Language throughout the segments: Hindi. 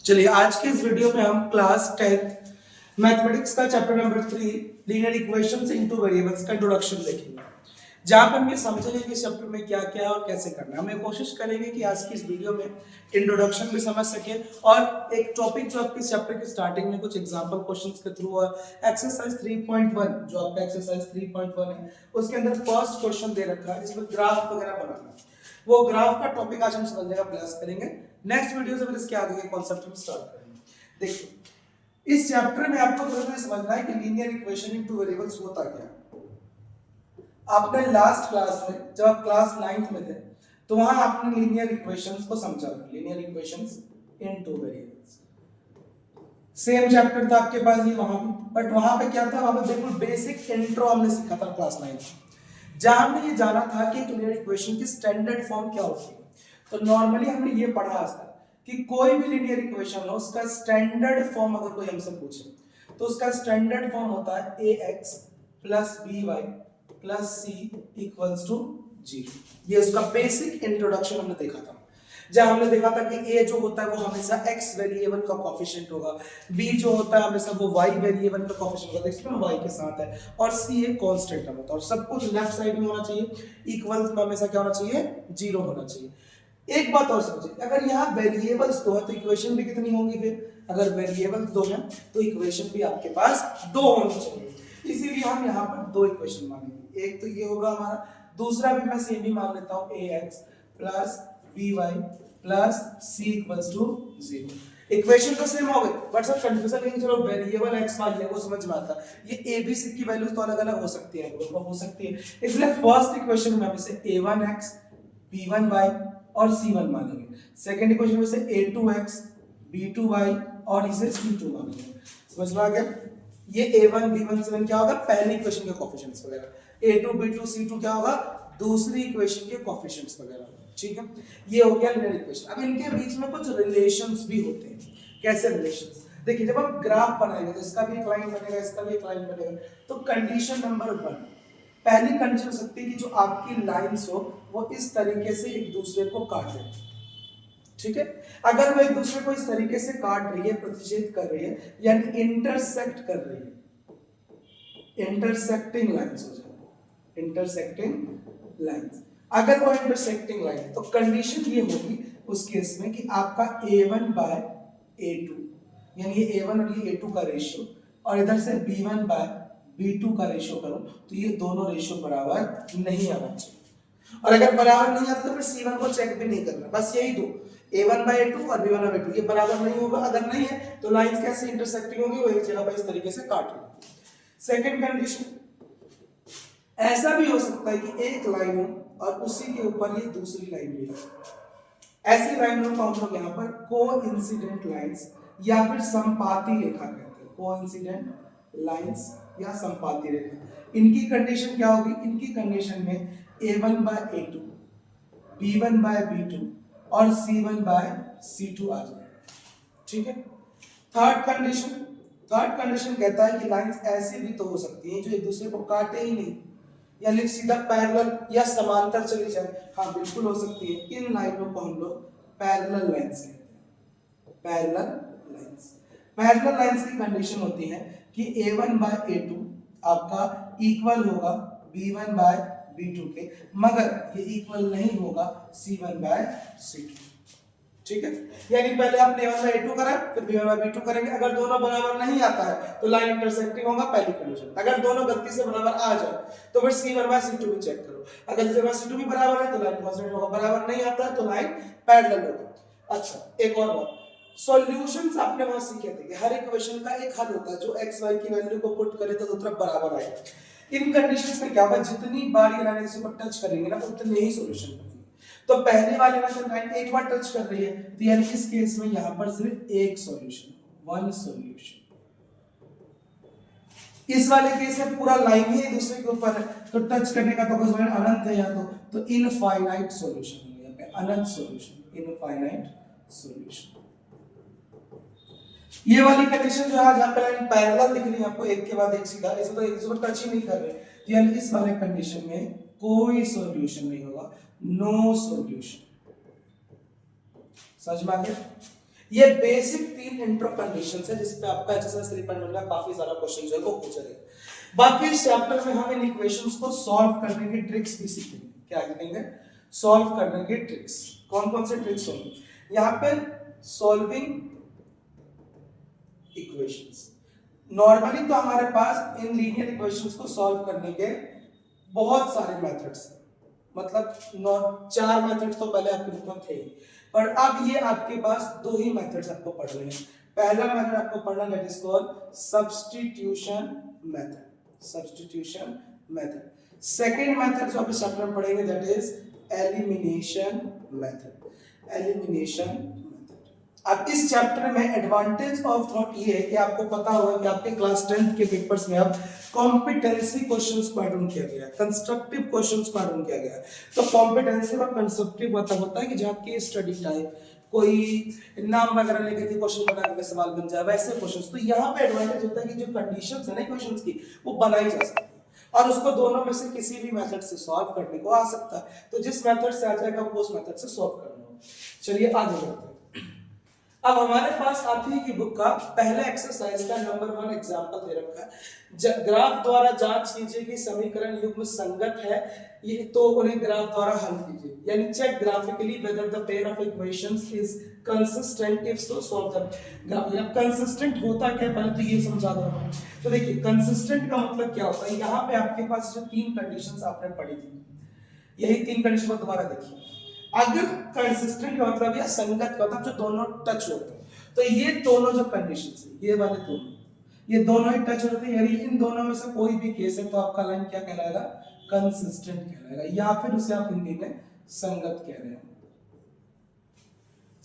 चलिए आज के इस वीडियो में हम क्लास 10 मैथमेटिक्स का chapter number 3 linear equations into variables का इंट्रोडक्शन देखेंगे, जहां पर हम ये समझेंगे कि इस चैप्टर में क्या क्या है और कैसे करना है। हम ये कोशिश करेंगे कि आज की इस वीडियो में इंट्रोडक्शन भी समझ सके और एक टॉपिक जो आपके चैप्टर के स्टार्टिंग में कुछ एग्जांपल क्वेश्चंस के थ्रू और एक्सरसाइज 3.1 जो आपका एक्सरसाइज 3.1 है उसके अंदर फर्स्ट क्वेश्चन दे रखा है जिसमें ग्राफ वगैरह बनाना है। वो ग्राफ का टॉपिक आज हम समझने का प्रयास करेंगे। नेक्स्ट वीडियो से फिर इसके आगे के कॉन्सेप्ट हम स्टार्ट करेंगे। देखिए इस चैप्टर में आपको पहले समझना है कि लीनियर इक्वेशन इनटू वेरिएबल्स होता क्या है। आपने लास्ट क्लास में जब आप क्लास 9th में थे तो वहां आपने लीनियर इक्वेशंस को समझा था, linear equations into variables. Same chapter था आपके पास ये वहां भी, बट वहां पे क्या था, वहां पे बिल्कुल बेसिक इंट्रो हमने सीखा था क्लास 9 में, जहां हमने ये जाना था कि लीनियर इक्वेशन की स्टैंडर्ड फॉर्म क्या होती है। तो नॉर्मली हमने ये पढ़ा आज तक कि कोई भी लीनियर इक्वेशन हो उसका स्टैंडर्ड फॉर्म अगर कोई हमसे पूछे तो उसका स्टैंडर्ड फॉर्म होता है ax plus by plus c equals to 0। ये उसका बेसिक इंट्रोडक्शन हमने देखा था, जहां हमने देखा था कि a जो होता है वो हमेशा x वेरिएबल का कोएफिशिएंट होगा, b जो होता है हमेशा वो y वेरिएबल का कोएफिशिएंट होगा, इसमें y के साथ है, और c एक कांस्टेंट टर्म होता है और सब कुछ लेफ्ट साइड में होना चाहिए, इक्वल्स में हमेशा क्या होना चाहिए, 0 होना चाहिए। एक बात और समझिए, अगर यहाँ वेरिएबल्स दो है तो इक्वेशन भी कितनी होंगी, फिर अगर वेरिएबल्स दो हैं तो इक्वेशन भी आपके पास दो होनी चाहिए। इसीलिए हम यहाँ पर दो इक्वेशन मानेंगे, एक तो ये होगा हमारा, दूसरा भी मैं सेम ही मान लेता हूँ ax plus by plus c equals to 0। Equation तो सेम हो गई बट सर कंफ्यूजन नहीं, चलो वेरिएबल x y है वो समझ में आता है, ये a b c की वैल्यूज तो अलग अलग हो सकती है, हो सकती है, इसलिए फर्स्ट इक्वेशन में हम इसे a1x b1y और c1 मानेंगे, सेकंड इक्वेशन में इसे a2x b2y और इसे c2 मानेंगे। समझ में आ गया? ये a1 b1 c1 क्या होगा, पहली इक्वेशन के कोएफिशिएंट्स वगैरह, a2 b2 c2 क्या होगा, दूसरी इक्वेशन के कोएफिशिएंट्स वगैरह। ठीक है, ये हो गया लीनियर इक्वेशन। अब इनके बीच में कुछ रिलेशंस भी होते हैं। कैसे रिलेशंस? देखिए जब हम ग्राफ बनाएंगे तो इसका भी एक लाइन बनेगा, इसका भी एक लाइन बनेगा, तो कंडीशन नंबर 1, पहली कंडीशन हो सकती है कि जो आपकी लाइंस हो वो इस तरीके से एक दूसरे को काट दें। ठीक है, अगर वो एक दूसरे को इस तरीके से काट रही है, प्रतिच्छेद कर रही है, यानी इंटरसेक्ट कर रही है, इंटरसेक्टिंग लाइंस हो जाए, इंटरसेक्टिंग लाइंस। अगर वो इंटरसेक्टिंग लाइन है तो कंडीशन ये होगी उस केस में कि आपका a1 बाय a2, यानी ये a1 और ये a2 का रेशियो, और इधर से b1 बाय b2 का रेशियो करूं तो ये दोनों रेशियो बराबर नहीं आना चाहिए, और अगर बराबर नहीं आता तो फिर c1 को चेक भी नहीं करना, बस यही दो, a1 बाय a2 और b1 बाय b2 ये बराबर नहीं होगा। अगर नहीं है तो लाइंस कैसे इंटरसेक्टिंग होगी, वो एक जगह पर इस तरीके से काट रही। सेकंड कंडीशन, ऐसा भी हो सकता है कि एक लाइन हो और उसी के ऊपर ये दूसरी लाइन भी है। ऐसी लाइनों को हम लोग यहाँ पर कोइंसिडेंट लाइंस या फिर संपाती रेखा कहते हैं, कोइंसिडेंट लाइंस या संपाती रेखा। इनकी कंडीशन क्या होगी, इनकी कंडीशन में a1 bye a2, b1 bye b2 और c1 बाय c2 आ जाए। ठीक है, थर्ड कंडीशन, थर्ड कंडीशन कहता है कि लाइंस ऐसी भी तो हो सकती हैं जो एक दूसरे को काटे ही नहीं, यानी सीधा पैरेलल या समांतर चली जाए। हाँ बिल्कुल हो सकती है, इन लाइनों को हम लोग पैरेलल लाइंस कहते हैं, पैरेलल लाइंस। पैरेलल लाइंस की कंडीशन होती है कि a1 बाय a2 आपका इक्वल होगा b1 बाय b2 के, मगर ये इक्वल नहीं होगा c1 बाय c2। ठीक है, यानी पहले आपने a1 बाय a2 करा फिर b1 बाय b2 करेंगे, अगर दोनों बराबर नहीं आता है तो लाइन इंटरसेक्टिंग होगा, पहली कंडीशन। अगर दोनों गलती से बराबर आ जाए तो फिर c1 बाय c2 भी चेक करो, अगर c1 बाय c2 भी बराबर है तो लाइन कांस्टेंट होगा, बराबर नहीं आता है तो लाइन पैरेलल होगा। अच्छा एक और बात, सॉल्यूशंस आपने वहां सीखे थे कि हर इक्वेशन का एक हल होता है जो x y की वैल्यू को पुट करे तो दोनों तरफ बराबर आएगा। इन कंडीशंस में क्या होगा, जितनी बार ये लाइन इसी को टच करेंगे ना उतने ही सॉल्यूशन बनेंगे। तो पहले वाले में लाइन एक बार टच कर रही है तो यानी इस केस में यहां पर सिर्फ एक सॉल्यूशन, वन सॉल्यूशन। इस वाले केस में पूरा लाइन ही दूसरे के ऊपर है तो टच करने का तो कोई अनंत है यहाँ तो इनफाइनाइट सॉल्यूशन है, यहाँ पे अनंत सॉल्यूशन, इनफाइनाइट सॉल्यूशन। ये वाली कंडीशन जो है जहां पे लाइन पैरेलल दिख रही है आपको एक के बाद एक सीधा, इसमें तो एक दूसरे को टच ही नहीं कर रहे, तो यानी इस वाले कंडीशन में कोई सॉल्यूशन नहीं होगा, नो सॉल्यूशन। समझ में आ गया? ये बेसिक 3 इंट्रो कंडीशंस है जिस पे आपका एक्सरसाइज 3.1 का काफी सारा क्वेश्चन जो है वो पूछा जाएगा। बाकी इस चैप्टर में हम इन इक्वेशंस को सॉल्व करने की ट्रिक्स भी सीखेंगे। क्या सीखेंगे? सॉल्व करने की ट्रिक्स। कौन कौन से ट्रिक्स होंगे यहाँ पे? Solving equations. नॉर्मली तो हमारे पास इन लीनियर इक्वेशंस को सॉल्व करने के बहुत सारे मेथड्स हैं, मतलब 4 मेथड्स तो पहले आपके बुक में थे, पर अब ये आपके पास 2 ही मेथड्स आपको पढ़ने हैं। पहला मेथड आपको पढ़ना that is called substitution method. Substitution method. Second method जो आप इस चैप्टर में पढ़ेंगे that is elimination method. Elimination method. अब इस चैप्टर में एडवांटेज ऑफ थॉट ये है कि आपको पता होगा कि आपके क्लास 10th के पेपर्स में अब कॉम्पिटेंसी क्वेश्चंस को ऐड ऑन किया गया है, कंस्ट्रक्टिव क्वेश्चंस को ऐड ऑन किया गया है। तो कॉम्पिटेंसी और कंस्ट्रक्टिव मतलब होता है कि जहाँ केस स्टडी टाइप, कोई नाम वगैरह लेकर के क्वेश्चन बना के सवाल बन जाए, वैसे क्वेश्चंस। तो यहाँ पे एडवांटेज होता है कि जो कंडीशंस है ना क्वेश्चंस की, वो बनाई जा सकती है और उसको दोनों में से किसी भी मेथड से सॉल्व करने को आ सकता है। तो जिस मेथड से आ जाएगा वो उस मेथड से सॉल्व करना होगा। चलिए आगे बढ़ते हैं। अब हमारे पास आप ही की बुक का पहला एक्सरसाइज का नंबर 1 एग्जांपल दे रखा है। ग्राफ द्वारा जांच कीजिए कि समीकरण युग्म संगत है, ये तो उन्हें ग्राफ द्वारा हल कीजिए। यानी check graphically whether the pair of equations is consistent, if so solve the graph. या कंसिस्टेंट होता क्या है पहले तो ये समझा दो। तो देखिए कंसिस्टेंट का मतलब क्या होता है। यहाँ पे आपके पास जो 3 कंडीशंस आपने पढ़ी थी, यही 3 कंडीशन को दोबारा देखिए। अगर कंसिस्टेंट का मतलब या संगत का मतलब जो दोनों टच होते हैं, तो ये दोनों जो कंडीशंस है, ये वाले दोनों, ये दोनों ही टच होते हैं, यानी इन दोनों में से कोई भी केस है तो आपका लाइन क्या कहलाएगा? कंसिस्टेंट कहलाएगा, या फिर उसे आप हिंदी में संगत कह रहे हैं।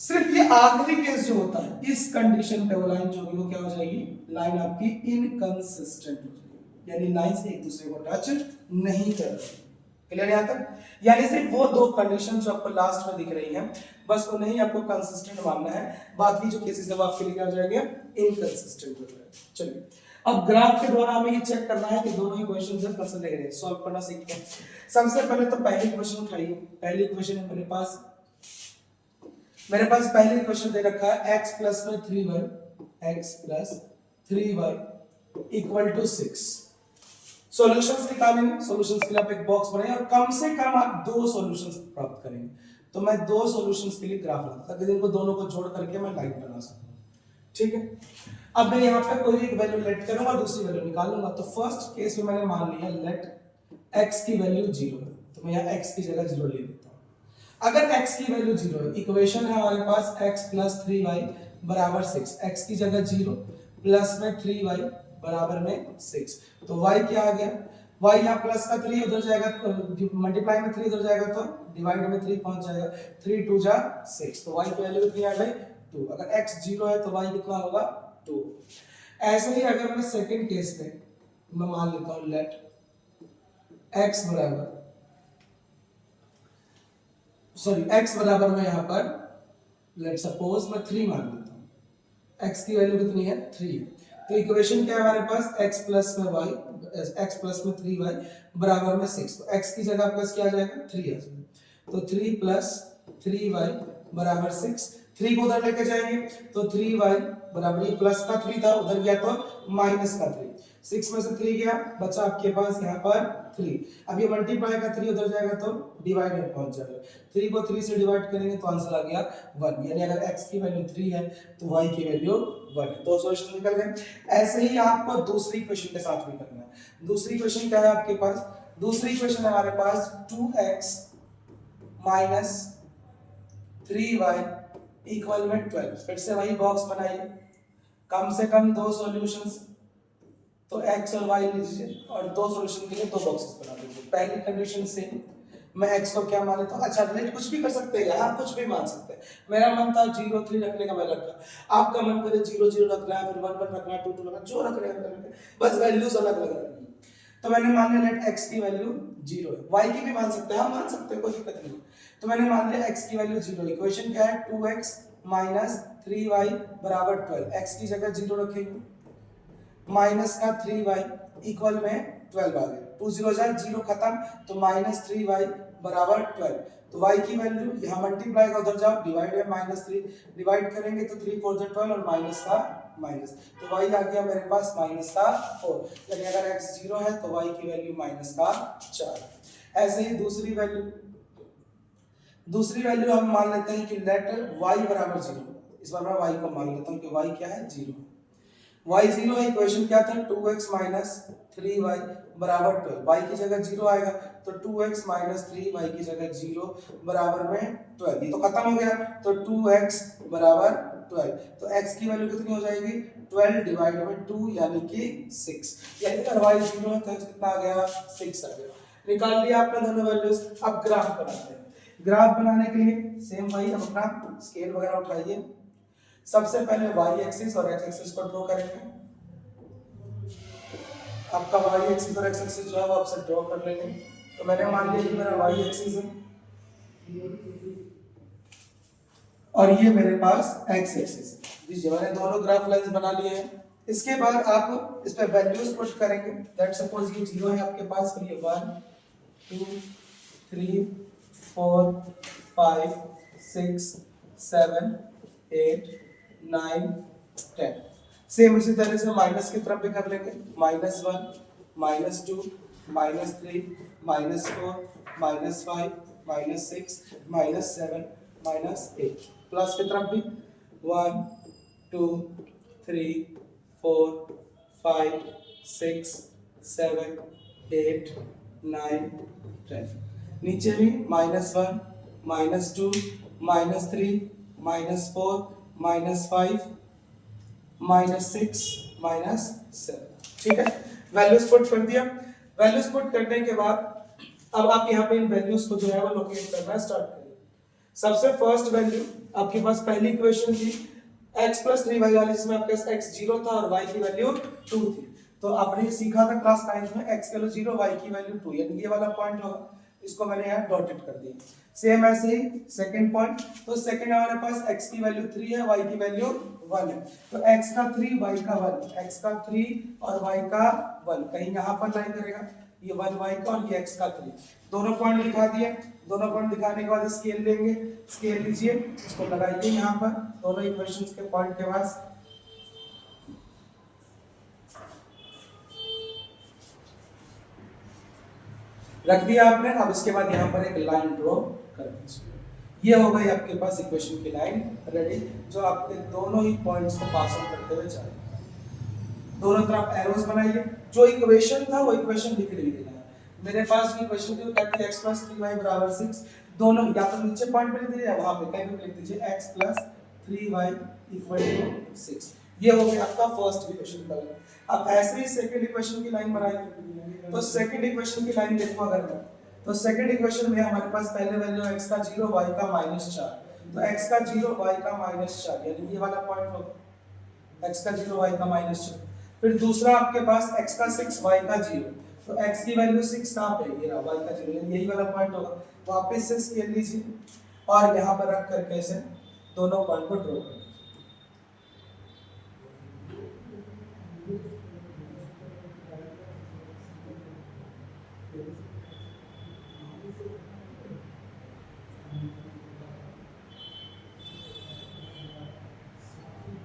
सिर्फ ये आखिरी केस जो होता है, इस कंडीशन पे वो लाइन जो होगी वो क्या हो जाएगी? लाइन आपकी इनकंसिस्टेंट हो जाएगी, यानी लाइन एक दूसरे को टच नहीं कर रही। क्लियर यहाँ तक? यानी सिर्फ वो 2 कंडीशन जो आपको लास्ट में दिख रही हैं, बस उन्हें ही आपको कंसिस्टेंट मानना है। बाकी जो केसेस है वो आपके लिए क्या हो जाएंगे? इनकंसिस्टेंट हो जाएंगे। चलिए अब ग्राफ के द्वारा हमें ये चेक करना है कि दोनों इक्वेशन जो कैसे लग रहे हैं, सॉल्व करना सीखते हैं। सबसे पहले तो पहली इक्वेशन उठाइए। पहली इक्वेशन है मेरे पास पहली इक्वेशन दे रखा है x प्लस में 3y, x plus 3y equal to 6। Solutions निकालेंगे। सॉल्यूशंस के लिए आप एक बॉक्स बनाएं और कम से कम आप 2 सॉल्यूशंस प्राप्त करेंगे। तो मैं 2 सॉल्यूशंस के लिए ग्राफ बनाता ताकि इनको दोनों को जोड़ करके मैं लाइन बना सकूं। ठीक है, अब मैं यहाँ पे कोई एक वैल्यू लेट करूंगा, दूसरी वैल्यू निकालूंगा। तो फर्स्ट केस में मैंने मान लिया लेट x की वैल्यू 0 है, तो मैं यहाँ x की जगह 0 ले लेता हूँ। अगर x की वैल्यू 0 है, इक्वेशन है हमारे पास x प्लस 3y बराबर 6, x की जगह 0 प्लस में 3y बराबर में 6, तो y क्या आ गया? y यहाँ प्लस का 3 उधर जाएगा, मल्टीप्लाई में 3 उधर जाएगा तो डिवाइड में 3 पहुंच जाएगा, 3 2 जा 6, तो y की वैल्यू कितनी आ गई? 2। अगर x 0 है तो y कितना होगा? 2। ऐसे ही अगर मैं सेकंड केस में मैं मान लेता हूं लेट x बराबर x बराबर में यहाँ पर लेट सपोज मैं 3 मान लेता हूँ। x की वैल्यू कितनी है? 3 है। तो इक्वेशन क्या है हमारे पास? x प्लस में 3y बराबर में 6, तो x की जगह प्लस क्या आ जाएगा? 3 आ जाएगा। तो 3 प्लस 3y बराबर 6, 3 को उधर लेके जाएंगे तो 3y बराबर, ये प्लस का 3 था उधर गया तो माइनस का 3, 6 में से 3 गया, बचा आपके पास यहाँ पर 3। अब ये मल्टीप्लाई का 3 उधर जाएगा तो डिवाइड में पहुंच जाएगा, 3 को 3 से डिवाइड करेंगे तो आंसर आ गया 1। यानी अगर x की वैल्यू 3 है तो y की वैल्यू 1 है। दो सॉल्यूशन निकल गए। ऐसे ही आपको दूसरी इक्वेशन के साथ भी करना है। दूसरी इक्वेशन क्या है आपके पास? दूसरी इक्वेशन है हमारे पास 2x माइनस 3y इक्वल में 12। फिर से वही बॉक्स बनाइए, कम से कम 2 सॉल्यूशंस, तो x और y लीजिए और 2 सॉल्यूशन के लिए 2 बॉक्सेस बना दीजिए। पहली कंडीशन से मैं x को क्या मान लेता हूँ? अच्छा रिलेट कुछ भी कर सकते हैं यार, कुछ भी मान सकते हैं। मेरा मन था 0 3 रखने का, मैं रखा। आपका मन करे 0 0 रखना है, फिर 1 1 रखना है, 2 2 रखना है, जो रख रहे हैं, बस वैल्यूज अलग अलग रखनी है। तो मैंने मान लिया लेट x की वैल्यू 0 है, y की भी मान सकते हैं, हम मान सकते हैं, कोई दिक्कत नहीं। तो मैंने मान लिया x की वैल्यू 0। इक्वेशन क्या है? 2x माइनस 3y बराबर 12। x की जगह 0 रखेंगे, माइनस का 3y इक्वल में 12 आ गया, 2 0 0 खत्म, तो माइनस 3y बराबर 12। तो y की वैल्यू यहाँ मल्टीप्लाई का उधर जाओ, डिवाइड है -3, डिवाइड करेंगे तो 3 4 12 और माइनस का माइनस, तो y आ गया मेरे पास -4। यानी अगर x 0 है तो y की वैल्यू -4। ऐसे ही दूसरी वैल्यू हम मान लेते हैं कि लेट y बराबर 0। इस बार मैं y को मान लेता हूँ कि y क्या है 0। y 0 है, इक्वेशन क्या था 2x 3y बराबर 12। y की जगह 0 आएगा तो 2x 3y की जगह 0 बराबर में 12। ये तो खत्म हो गया, तो 2x बराबर 12। तो x की वैल्यू कितनी हो जाएगी 12 डिवाइड में 2 यानी कि 6। यानी अगर y 0 है तो कितना आ गया 6 आ गया। निकाल लिया आपने दोनों वैल्यूज। अब ग्राफ बनाते हैं। ग्राफ बनाने के लिए सेम वही, हम अपना स्केल वगैरह उठाइए। सबसे पहले y एक्सिस और x एक्सिस को ड्रॉ करेंगे। आपका y एक्सिस और x एक्सिस जो है वो आपसे ड्रॉ कर लेंगे। तो मैंने मान लिया कि मेरा y एक्सिस है और ये मेरे पास x एक्सिस है। जी मैंने दोनों ग्राफ लाइंस बना लिए हैं। इसके बाद आप इस पे वैल्यूज पुट करेंगे। दैट सपोज ये 0 है आपके पास, फिर ये 1 2 3 4 5 6 7 8 9 10। सेम इसी तरह से माइनस की तरफ भी कर लेंगे। -1 -2 -3 -4 -5 -6 -7 -8। प्लस की तरफ भी 1 2 3 4 5 6 7 8 9 10। नीचे भी -1 -2 -3 -4 -5 -6 -7। ठीक है, वैल्यूज पुट कर दिया। वैल्यूज पुट करने के बाद अब आप यहाँ पे इन वैल्यूज को जो है वो लोकेट करना स्टार्ट करिए। सबसे फर्स्ट वैल्यू आपके पास पहली इक्वेशन थी x + 3y वाली, जिसमें आपके पास x 0 था और y की वैल्यू 2 थी। तो आपने सीखा था क्लास 9 में x की वैल्यू 0 y की वैल्यू 2, यानी ये वाला पॉइंट होगा। इसको मैंने यहाँ डॉटेड कर दिया। सेम ऐसे ही सेकंड पॉइंट, तो सेकंड हमारे पास x की वैल्यू 3 है, y की वैल्यू 1 है। तो x का 3 y का 1, x का 3 और y का 1 कहीं यहाँ पर लाइन करेगा, ये 1 y का और ये x का 3। दोनों पॉइंट दिखा दिए। दोनों पॉइंट दिखाने के बाद स्केल लेंगे। स्केल लीजिए, इसको लगाइए यहाँ पर दोनों इक्वेशंस के पॉइंट के पास। रख दिया आपने। अब इसके बाद यहाँ पर एक लाइन ड्रॉ कर दीजिए। ये हो गई आपके पास इक्वेशन की लाइन रेडी, जो आपके दोनों ही पॉइंट्स को पास ऑन करते हुए जाएगी। दोनों तरफ एरोस बनाइए। जो इक्वेशन था वो इक्वेशन लिख देना है। मेरे पास इक्वेशन थी कहती है x + 3y = 6। दोनों या तो नीचे पॉइंट पे लिख दीजिए या वहां पे कहीं भी लिख दीजिए x + 3y = 6। ये हो गया आपका फर्स्ट इक्वेशन का लाइन। अब ऐसे ही सेकंड इक्वेशन की लाइन बनाएंगे। तो सेकंड इक्वेशन की लाइन देखो अगर मैं, तो सेकंड इक्वेशन में हमारे पास पहले वैल्यू x का 0 y का -4। तो x का 0 y का -4 यानी ये वाला पॉइंट होगा x का 0 y का -4। फिर दूसरा आपके पास x का 6 y का 0। तो x की वैल्यू 6 कहां पे, ये रहा y का 0, यानी यही वाला पॉइंट होगा। वापस से स्केल लीजिए और यहां पर रख करके ऐसे दोनों पॉइंट को ड्रॉ कर दीजिए।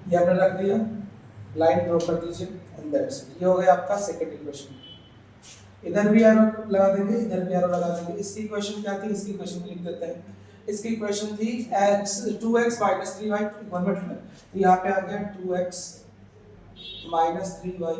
ये आपने रख दिया, लाइन ड्रॉ कर दीजिए एंड दैट्स इट। ये हो गया आपका सेकंड इक्वेशन। इधर भी एरो लगा देंगे, इधर भी एरो लगा देंगे। इसकी इक्वेशन क्या थी, इसकी इक्वेशन लिख देते हैं। इसकी इक्वेशन थी x 2x - 3y = 12। तो यहाँ पे आ गया 2x - 3y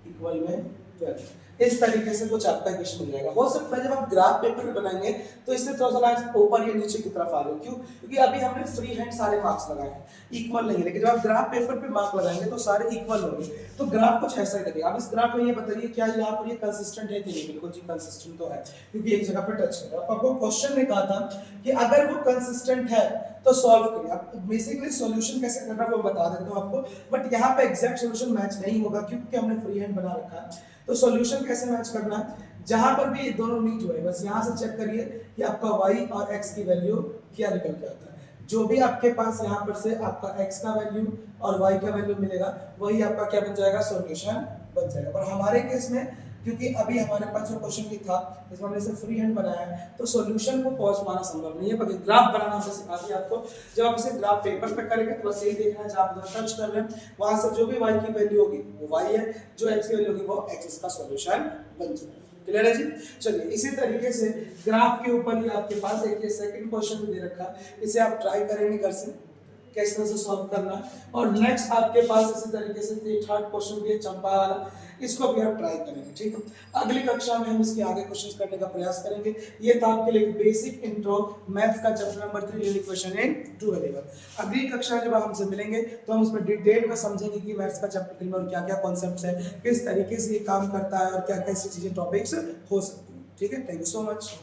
= 12। इस तरीके से कुछ आपका इक्वेशन मिल जाएगा। हो सकता है जब आप ग्राफ पेपर बनाएंगे तो इससे थोड़ा सा ऊपर या नीचे की तरफ आ रहे हो। क्यों? क्योंकि अभी हमने फ्री हैंड सारे मार्क्स लगाए हैं, इक्वल नहीं। लेकिन जब आप ग्राफ पेपर पे मार्क लगाएंगे तो सारे इक्वल होंगे। तो ग्राफ कुछ ऐसा ही लगेगा। अब इस ग्राफ में ये बताइए क्या यहाँ पर ये कंसिस्टेंट है कि नहीं? बिल्कुल जी कंसिस्टेंट तो है, क्योंकि एक जगह पर टच कर रहा है। आपको क्वेश्चन ने कहा था कि अगर वो कंसिस्टेंट है तो सॉल्व करिए। अब बेसिकली सॉल्यूशन कैसे करना वो बता देता हूँ आपको, बट यहाँ पे एग्जैक्ट सॉल्यूशन मैच नहीं होगा क्योंकि हमने फ्री हैंड बना रखा है। तो सॉल्यूशन कैसे मैच करना है, जहां पर भी ये दोनों मीट हुए बस यहां से चेक करिए कि आपका y और x की वैल्यू क्या निकल के आता है। जो भी आपके पास यहाँ पर से आपका x का वैल्यू और y का वैल्यू मिलेगा वही आपका क्या बन जाएगा, सॉल्यूशन बन जाएगा। पर हमारे केस में क्योंकि अभी हमारे पास जो क्वेश्चन भी था इसमें हमने सिर्फ फ्री हैंड बनाया है, तो सॉल्यूशन को पॉज पाना संभव नहीं है, बल्कि ग्राफ बनाना हमने सिखा दिया आपको। जब आप इसे ग्राफ पेपर पे करेंगे तो बस यही देखना है, जहाँ आप टच कर रहे हैं वहां से जो भी y की वैल्यू होगी वो y है, जो x की वैल्यू होगी वो x, इसका सॉल्यूशन बन जाएगा। क्लियर है जी? चलिए इसी तरीके से ग्राफ के ऊपर ही आपके पास एक सेकंड क्वेश्चन भी दे रखा है, इसे आप ट्राई करेंगे घर से किस तरह से सॉल्व करना है। और नेक्स्ट आपके पास इसी तरीके से थर्ड क्वेश्चन भी है चंपा वाला, इसको भी आप ट्राई करेंगे। ठीक है, अगली कक्षा में हम इसके आगे क्वेश्चंस करने का प्रयास करेंगे। ये था आपके लिए बेसिक इंट्रो मैथ्स का chapter number 3 unit question in 2 variable. अगली कक्षा जब हमसे मिलेंगे तो हम उसमें डिटेल में समझेंगे कि मैथ्स का चैप्टर 3 में और क्या क्या कॉन्सेप्ट्स है, किस तरीके से ये काम करता है और क्या क्या चीजें टॉपिक्स हो सकती हैं। ठीक है, थैंक यू सो मच।